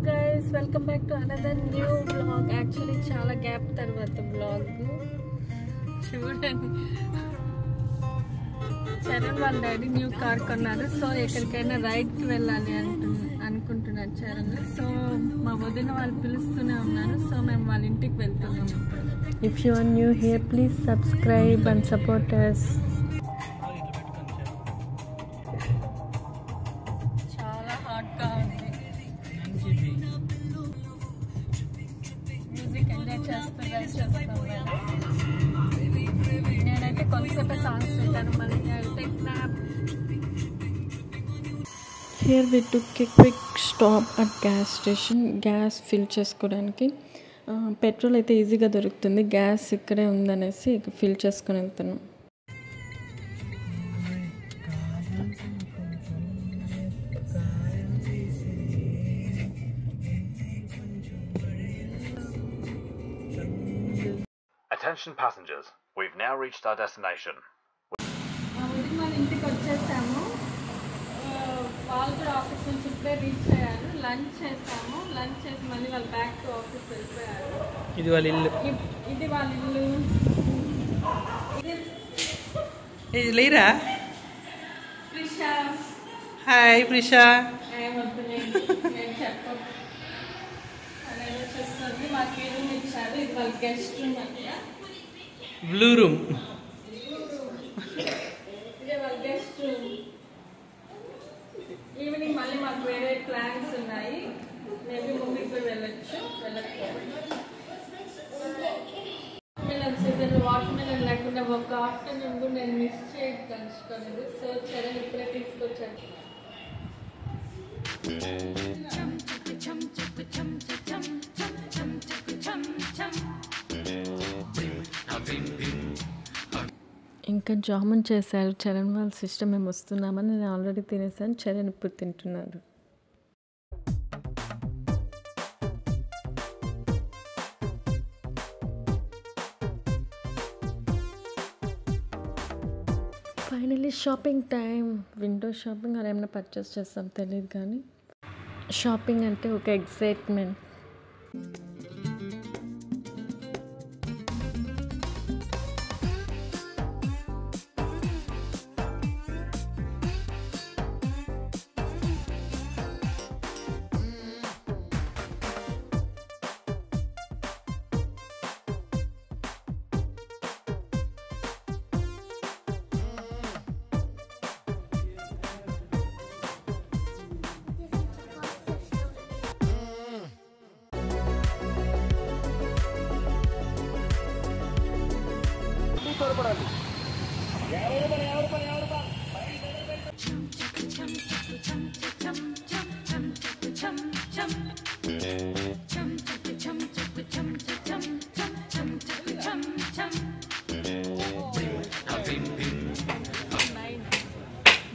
guys, welcome back to another new vlog. Actually చాలా gap తర్వాత vlog చూడండి. చరణ్ వాళ్ళ డాడీ న్యూ కార్ కొన్నారు. సో ఎక్కడికైనా రైడ్కి వెళ్ళాలి అనుకుంటున్నారు చరణ్. సో మా వదిన వాళ్ళు పిలుస్తూనే ఉన్నారు. సో మేము వాళ్ళ ఇంటికి వెళ్తున్నాం. If you are new here, please subscribe and support us. చాలా హాట్గా ఉంది. మ్యూజిక్ ఎంజాయ్ చేస్తూ రైడ్ చేస్తాం. నేనైతే కొంతసేపే సాంగ్స్ వింటాను. మళ్ళీ take nap. Here we took a quick stop at gas station. Gas fill చేసుకోవడానికి పెట్రోల్ అయితే ఈజీగా దొరుకుతుంది. గ్యాస్ ఇక్కడే ఉందనేసి ఫిల్ చేసుకొని వెళ్తున్నాం. Attention passengers, we've now reached our destination. ఇంటికి వచ్చేసాము. వాళ్ళు కూడా ఆఫీస్ నుంచి ఇప్పుడే రీచ్ అయ్యారు. లంచ్ చేసాము. లంచ్ చేసి మళ్ళీ వాళ్ళు బ్యాక్ టు ఆఫీస్ వెళ్ళిపోయారు. ఇది వాళ్ళ ఇల్లు. ఇది వాళ్ళ ఇల్లు. ఇది లేరా? ప్రిషా. హాయ్ ప్రిషా. ఏమవుతుంది నేను చెప్పు. అదేదో చేస్తుంది. మాకు ఈ రూమ్ ఇచ్చారు. ఇది వాళ్ళ గెస్ట్ రూమ్ అంటే బ్లూ రూమ్. ఇదే వాళ్ళ గెస్ట్ రూమ్. ఈవినింగ్ మళ్ళీ మాకు వేరే ప్లాన్స్ ఉన్నాయి. మేబీ మూవీకి కూడా వెళ్ళచ్చు. వాటర్ సీజన్ వాటర్ మిలన్ లేకుండా ఒక ఆఫ్టర్నూన్ కూడా నేను మిస్ చేయదలుచుకోలేదు. సో చరణ్ ఇప్పుడే తీసుకొచ్చాను. ఇంకా జామున్ చేశారు చరణ్ వాళ్ళ సిస్టర్. మేము వస్తున్నామని నేను ఆల్రెడీ తినేసాను. చరణ్ ఇప్పుడు తింటున్నాడు. Finally shopping time. Window shopping అలా ఏమైనా పర్చేస్ చేస్తాం తెలియదు, కానీ షాపింగ్ అంటే ఒక ఎక్సైట్మెంట్.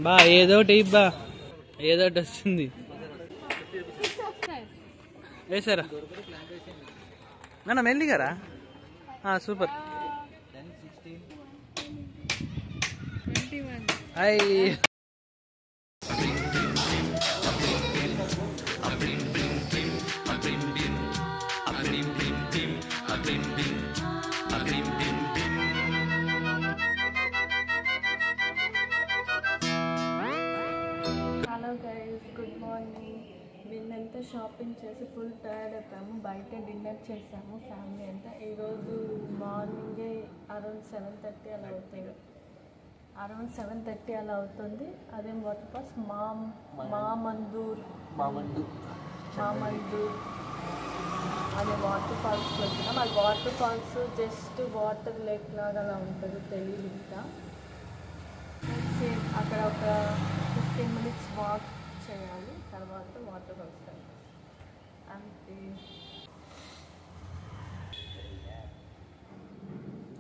బా ఏదోటి బా ఏదోటి వస్తుంది. వేసారా నాన్న మెల్లిగారా? సూపర్. అయ్యి హలో గైస్, గుడ్ మార్నింగ్. నిన్నంతా షాపింగ్ చేసి ఫుల్ టైర్డ్ అయిపోయాము. బయట డిన్నర్ చేసాము ఫ్యామిలీ అంతా. ఈరోజు మార్నింగే అరౌండ్ 7:30 అలా అవుతాయి. అరౌండ్ 7:30 అలా అవుతుంది. అదేం వాటర్ ఫాల్స్ మామందూర్ అనే వాటర్ ఫాల్స్ వెళ్తున్నాం. అది waterfalls just water lake లాగా అలా ఉంటుంది, తెలియదు ఇంకా. అక్కడ ఒక 15 minutes వాక్ చేయాలి. తర్వాత వాటర్ వస్తాయి అంతే.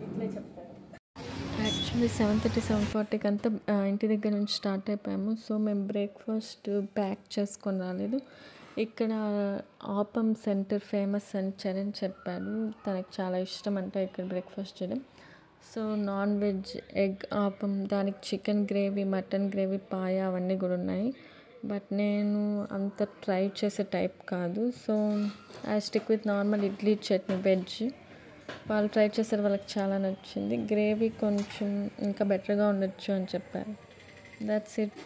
ఇట్లే చెప్తారు. యాక్చువల్లీ 7:30 7:40కి అంతా ఇంటి దగ్గర నుంచి స్టార్ట్ అయిపోయాము. సో మేము బ్రేక్ఫాస్ట్ ప్యాక్ చేసుకొని రాలేదు. ఇక్కడ ఆపం సెంటర్ ఫేమస్ అని చరణ్ చెప్పాడు. తనకు చాలా ఇష్టం అంటే ఇక్కడ బ్రేక్ఫాస్ట్ చేయడం. సో నాన్ వెజ్ ఎగ్ ఆపం, దానికి చికెన్ గ్రేవీ, మటన్ గ్రేవీ, పాయ అవన్నీ కూడా ఉన్నాయి. బట్ నేను అంత ట్రై చేసే టైప్ కాదు. So I stick with normal idli chutney veg. వాళ్ళు ట్రై చేశారు, వాళ్ళకి చాలా నచ్చింది. గ్రేవీ కొంచెం ఇంకా బెటర్గా ఉండొచ్చు అని చెప్పారు. That's it.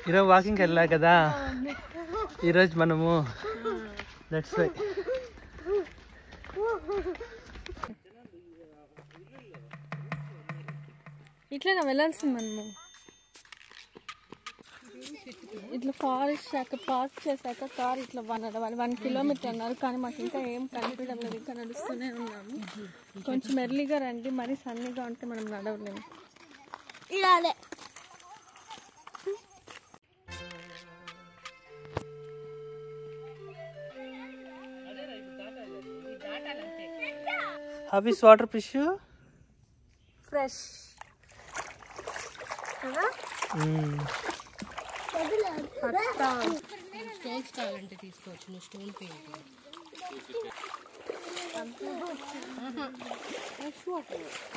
ఈరోజు వాకింగ్కి వెళ్ళా కదా, ఈరోజు మనము దట్స్ వై. ఇట్లా వెళ్ళాల్సింది మనము. ఇట్లా ఫారెస్ట్ శాఖ పార్క్ చేశాక కార్ ఇట్లా 1 కిలోమీటర్ అన్నారు, కానీ మాకు ఇంకా ఏం కనిపించడం లేదు. ఇంకా నడుస్తూనే ఉన్నాము. కొంచెం ఎర్లీగా రండి, మరీ సన్నీగా ఉంటే మనం నడవలేము. ఇలానే How is water fish? Fresh కదా. స్టోన్స్ కావాలంటే తీసుకోవచ్చు. నువ్వు స్టోన్ పెయింట్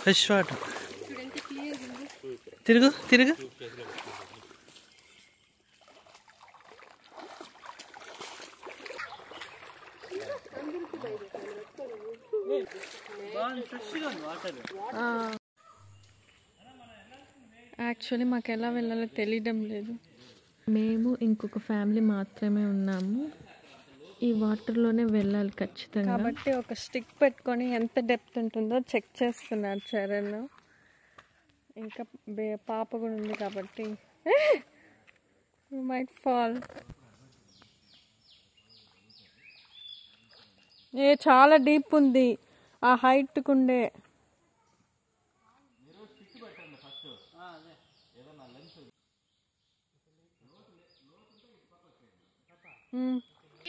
ఫ్రెష్ వాటర్. తిరుగు తిరుగు. యాక్చువల్లీ మాకు ఎలా వెళ్ళాలో తెలియడం లేదు. మేము ఇంకొక ఫ్యామిలీ మాత్రమే ఉన్నాము. ఈ వాటర్లోనే వెళ్ళాలి ఖచ్చితంగా. కాబట్టి ఒక స్టిక్ పెట్టుకొని ఎంత డెప్త్ ఉంటుందో చెక్ చేస్తున్నారు చరణ్. ఇంకా పాప కూడా ఉంది కాబట్టి యూ మైట్ ఫాల్. చాలా డీప్ ఉంది ఆ హైట్కుండే.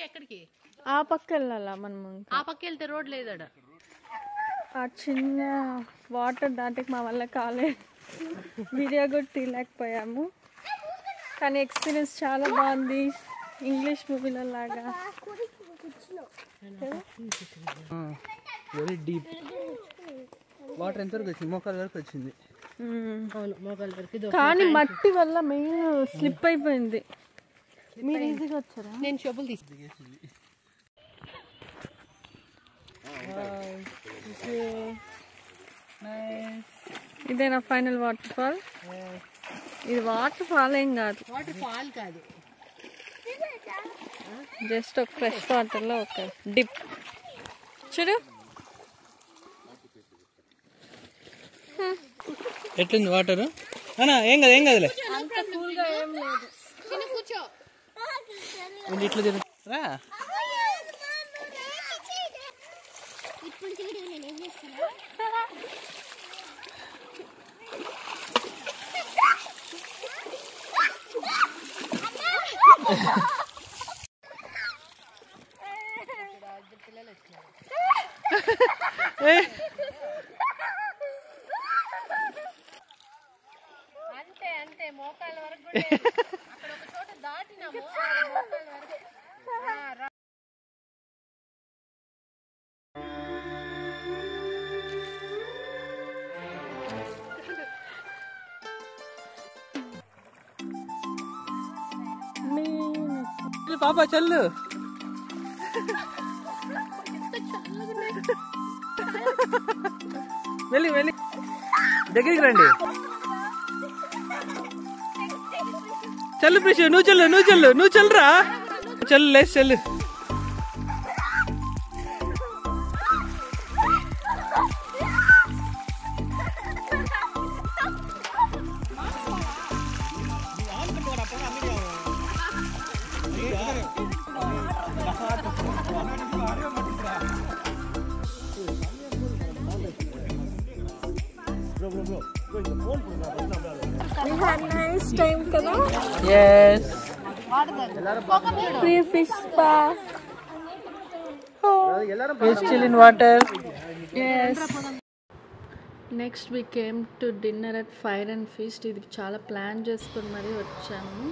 ఎక్కడికి? ఆ పక్క వెళ్ళాలా మనము. ఆ పక్క వెళ్తే రోడ్ లేదాడ. ఆ చిన్న వాటర్ దాటికి మా వల్ల కాలేదు. వీడియో కూడా తీయలేకపోయాము, కానీ ఎక్స్పీరియన్స్ చాలా బాగుంది. ఇంగ్లీష్ మూవీలో లాగా. Very deep water. ఎంతవరకు వచ్చింది? మోకాల వరకు వచ్చింది. కానీ మట్టి వల్ల మెయిన్ స్లిప్ అయిపోయింది. మీరు ఈజీగా వచ్చారా? నేను చెప్పులు తీసుకు. ఇదేనా ఫైనల్ వాటర్ ఫాల్? ఇది వాటర్ ఫాల్ ఏం కాదు, వాటర్ ఫాల్ కాదు, జస్ట్ ఒక ఫ్రెష్ వాటర్లో ఒక డిప్. చూడు ఎట్లుంది వాటర్? ఏం కాదు ఏం కాదులే. అంత కూల్గా ఏం లేదు. కూర్చో. ఇట్లా తిరుగురా. అంతే అంతే మోకాళ్ళ వరకు కూడా అక్కడ ఒక చోట దాటినాము. మోకాళ్ళ వరకు. పాపా చల్లు. వెళ్ళి వెళ్ళి దగ్గరికి రండి. చల్లు ప్రిషు, నువ్వు చల్లు నువ్వు చల్లు నువ్వు చల్లురా. చల్లు లేసి చల్లు. We had nice time కదా. Yes. Free fish spa. Oh. Please chill in water. Yes. Next we came to dinner at fire and feast. ఇది చాలా ప్లాన్ చేసుకొని మరీ వచ్చాము.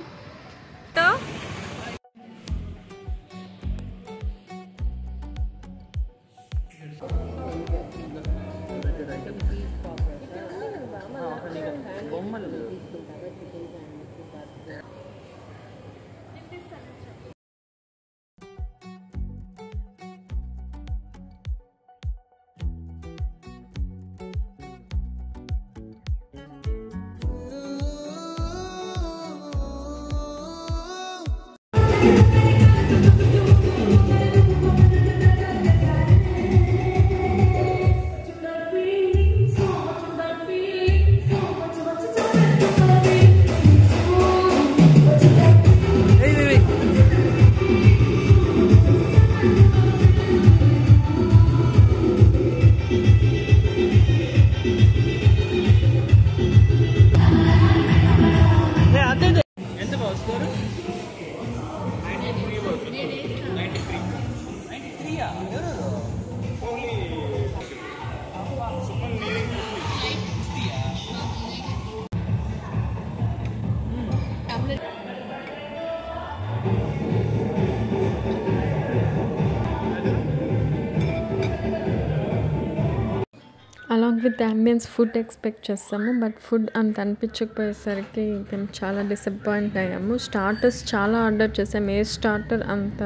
Along with ambience food expect చేస్తాము, బట్ ఫుడ్ అంత అనిపించకపోయేసరికి మేము చాలా డిసప్పాయింట్ అయ్యాము. స్టార్టర్స్ చాలా ఆర్డర్ చేసాము, ఏ స్టార్టర్ అంత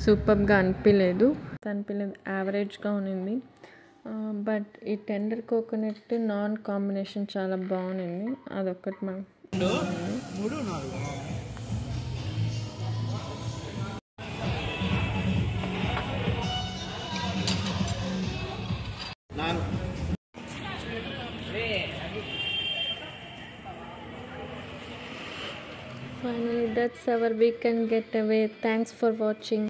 సూపర్గా అనిపించలేదు, యావరేజ్గా ఉన్నింది. బట్ ఈ టెండర్ కోకోనట్ నాన్ కాంబినేషన్ చాలా బాగుంది, అదొక్కటి మాకు Finally, that's our weekend getaway. Thanks for watching.